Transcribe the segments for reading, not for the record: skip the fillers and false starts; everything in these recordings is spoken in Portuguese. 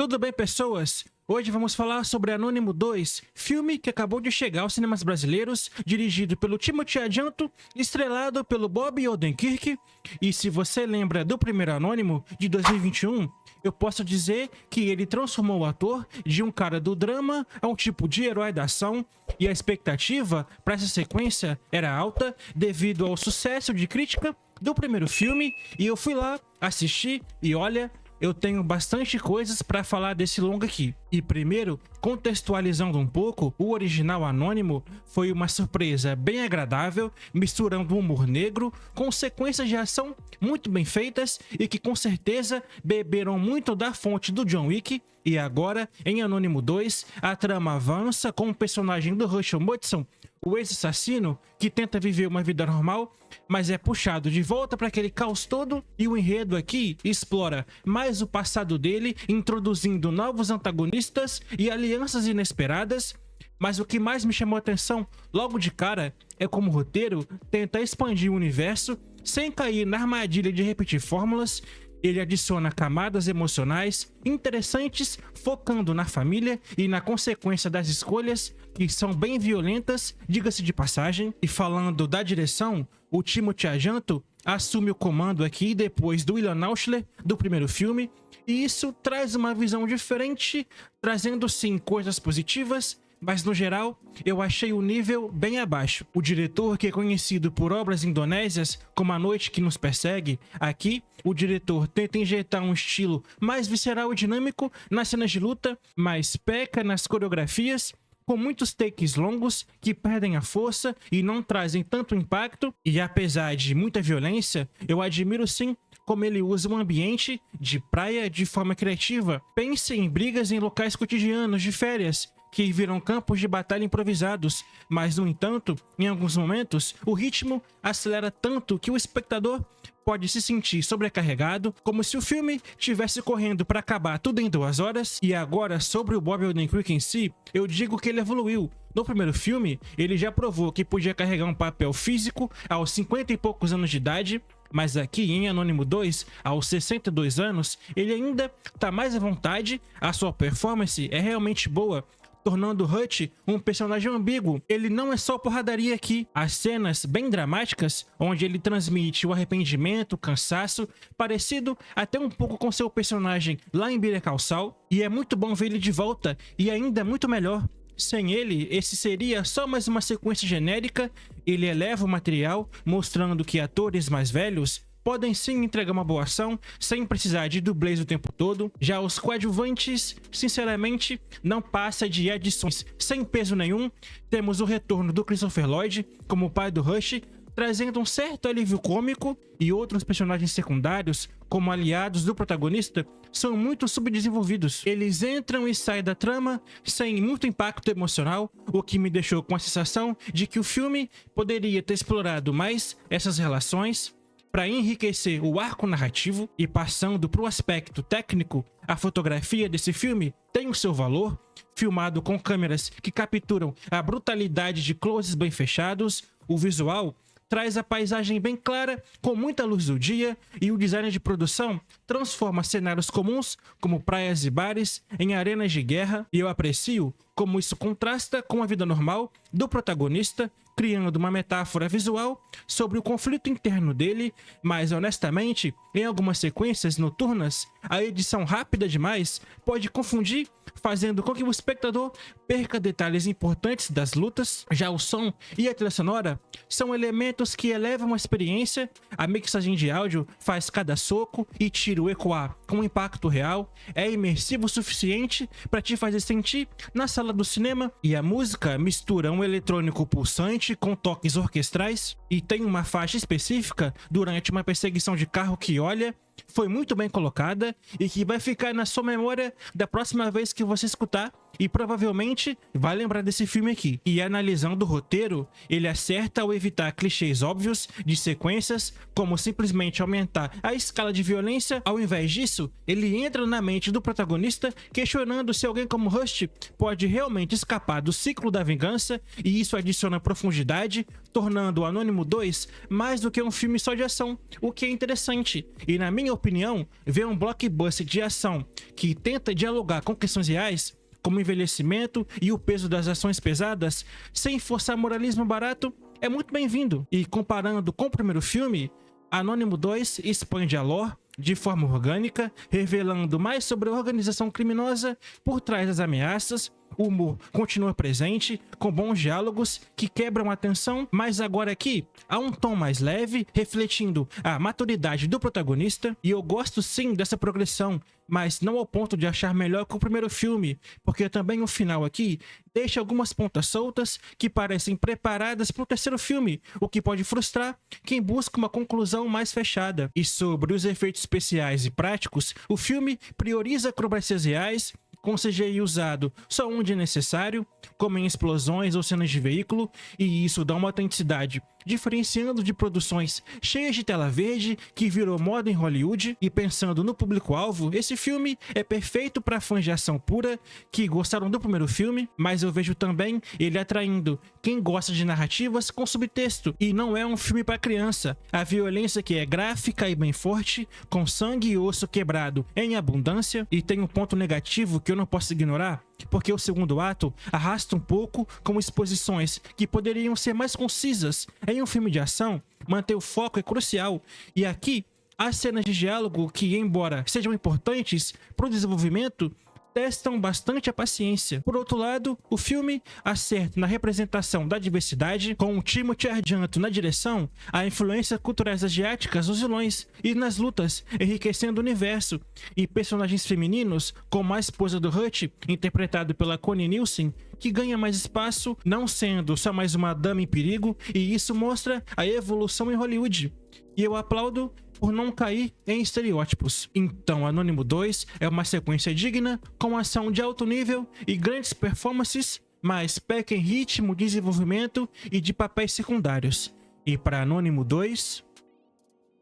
Tudo bem, pessoas? Hoje vamos falar sobre Anônimo 2, filme que acabou de chegar aos cinemas brasileiros, dirigido pelo Timothy Adjanto, estrelado pelo Bob Odenkirk. E se você lembra do primeiro Anônimo, de 2021, eu posso dizer que ele transformou o ator de um cara do drama a um tipo de herói da ação, e a expectativa para essa sequência era alta devido ao sucesso de crítica do primeiro filme, e eu fui lá assistir e olha, eu tenho bastante coisas para falar desse longa aqui. E primeiro, contextualizando um pouco, o original Anônimo foi uma surpresa bem agradável, misturando humor negro com sequências de ação muito bem feitas e que com certeza beberam muito da fonte do John Wick. E agora, em Anônimo 2, a trama avança com o personagem do Russell Mudson, o ex-assassino que tenta viver uma vida normal, mas é puxado de volta para aquele caos todo, e o enredo aqui explora mais o passado dele, introduzindo novos antagonistas e alianças inesperadas. Mas o que mais me chamou a atenção logo de cara é como o roteiro tenta expandir o universo sem cair na armadilha de repetir fórmulas. Ele adiciona camadas emocionais interessantes, focando na família e na consequência das escolhas, que são bem violentas, diga-se de passagem. E falando da direção, o Timothy Adjanto assume o comando aqui depois do William Nauschler do primeiro filme, e isso traz uma visão diferente, trazendo sim coisas positivas, mas no geral eu achei o nível bem abaixo. O diretor, que é conhecido por obras indonésias como A Noite que Nos Persegue, aqui o diretor tenta injetar um estilo mais visceral e dinâmico nas cenas de luta, mas peca nas coreografias, com muitos takes longos que perdem a força e não trazem tanto impacto. E apesar de muita violência, eu admiro sim como ele usa o ambiente de praia de forma criativa. Pense em brigas em locais cotidianos de férias, que viram campos de batalha improvisados, mas no entanto, em alguns momentos, o ritmo acelera tanto que o espectador pode se sentir sobrecarregado, como se o filme estivesse correndo para acabar tudo em 2 horas. E agora, sobre o Bob Odenkirk em si, eu digo que ele evoluiu. No primeiro filme, ele já provou que podia carregar um papel físico aos 50 e poucos anos de idade, mas aqui em Anônimo 2, aos 62 anos, ele ainda tá mais à vontade, a sua performance é realmente boa, tornando Hutch um personagem ambíguo. Ele não é só porradaria aqui. As cenas bem dramáticas, onde ele transmite o arrependimento, o cansaço, parecido até um pouco com seu personagem lá em Better Call Saul, e é muito bom ver ele de volta, e ainda muito melhor. Sem ele, esse seria só mais uma sequência genérica. Ele eleva o material, mostrando que atores mais velhos podem sim entregar uma boa ação, sem precisar de dublês o tempo todo. Já os coadjuvantes, sinceramente, não passa de adições sem peso nenhum. Temos o retorno do Christopher Lloyd como o pai do Rush, trazendo um certo alívio cômico, e outros personagens secundários, como aliados do protagonista, são muito subdesenvolvidos. Eles entram e saem da trama sem muito impacto emocional, o que me deixou com a sensação de que o filme poderia ter explorado mais essas relações para enriquecer o arco narrativo. E passando para o aspecto técnico, a fotografia desse filme tem o seu valor, filmado com câmeras que capturam a brutalidade de closes bem fechados. O visual traz a paisagem bem clara, com muita luz do dia, e o design de produção transforma cenários comuns, como praias e bares, em arenas de guerra, e eu aprecio como isso contrasta com a vida normal do protagonista, criando uma metáfora visual sobre o conflito interno dele. Mas honestamente, em algumas sequências noturnas, a edição rápida demais pode confundir, fazendo com que o espectador perca detalhes importantes das lutas. Já o som e a trilha sonora são elementos que elevam a experiência. A mixagem de áudio faz cada soco e tiro ecoar com impacto real, é imersivo o suficiente para te fazer sentir na sala do cinema, e a música mistura um eletrônico pulsante com toques orquestrais, e tem uma faixa específica durante uma perseguição de carro que, olha, foi muito bem colocada e que vai ficar na sua memória da próxima vez que você escutar e provavelmente vai lembrar desse filme aqui. E analisando o roteiro, ele acerta ao evitar clichês óbvios de sequências, como simplesmente aumentar a escala de violência. Ao invés disso, ele entra na mente do protagonista, questionando se alguém como Rust pode realmente escapar do ciclo da vingança, e isso adiciona profundidade, tornando o Anônimo 2 mais do que um filme só de ação, o que é interessante. E na minha opinião, ver um blockbuster de ação que tenta dialogar com questões reais, como envelhecimento e o peso das ações pesadas, sem forçar moralismo barato, é muito bem-vindo. E comparando com o primeiro filme, Anônimo 2 expande a lore de forma orgânica, revelando mais sobre a organização criminosa por trás das ameaças. O humor continua presente, com bons diálogos que quebram a tensão, mas agora aqui há um tom mais leve, refletindo a maturidade do protagonista, e eu gosto sim dessa progressão, mas não ao ponto de achar melhor que o primeiro filme, porque também o final aqui deixa algumas pontas soltas que parecem preparadas para o terceiro filme, o que pode frustrar quem busca uma conclusão mais fechada. E sobre os efeitos especiais e práticos, o filme prioriza acrobacias reais, com CGI usado só onde é necessário, como em explosões ou cenas de veículo, e isso dá uma autenticidade, diferenciando de produções cheias de tela verde que virou moda em Hollywood. E pensando no público-alvo, esse filme é perfeito para fãs de ação pura que gostaram do primeiro filme, mas eu vejo também ele atraindo quem gosta de narrativas com subtexto, e não é um filme para criança. A violência que é gráfica e bem forte, com sangue e osso quebrado em abundância. E tem um ponto negativo que eu não posso ignorar, porque o segundo ato arrasta um pouco, com exposições que poderiam ser mais concisas. Em um filme de ação, manter o foco é crucial, e aqui as cenas de diálogo, que embora sejam importantes para o desenvolvimento, testam bastante a paciência. Por outro lado, o filme acerta na representação da diversidade, com o Timothée Chalamet na direção, a influências culturais asiáticas nos vilões e nas lutas, enriquecendo o universo, e personagens femininos, como a esposa do Hut, interpretado pela Connie Nielsen, que ganha mais espaço, não sendo só mais uma dama em perigo, e isso mostra a evolução em Hollywood. E eu aplaudo por não cair em estereótipos. Então, Anônimo 2 é uma sequência digna, com ação de alto nível e grandes performances, mas peca em ritmo, desenvolvimento e de papéis secundários. E para Anônimo 2,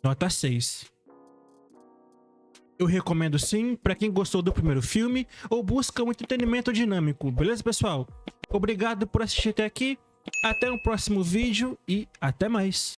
nota 6. Eu recomendo sim para quem gostou do primeiro filme ou busca um entretenimento dinâmico, beleza, pessoal? Obrigado por assistir até aqui, até o próximo vídeo e até mais!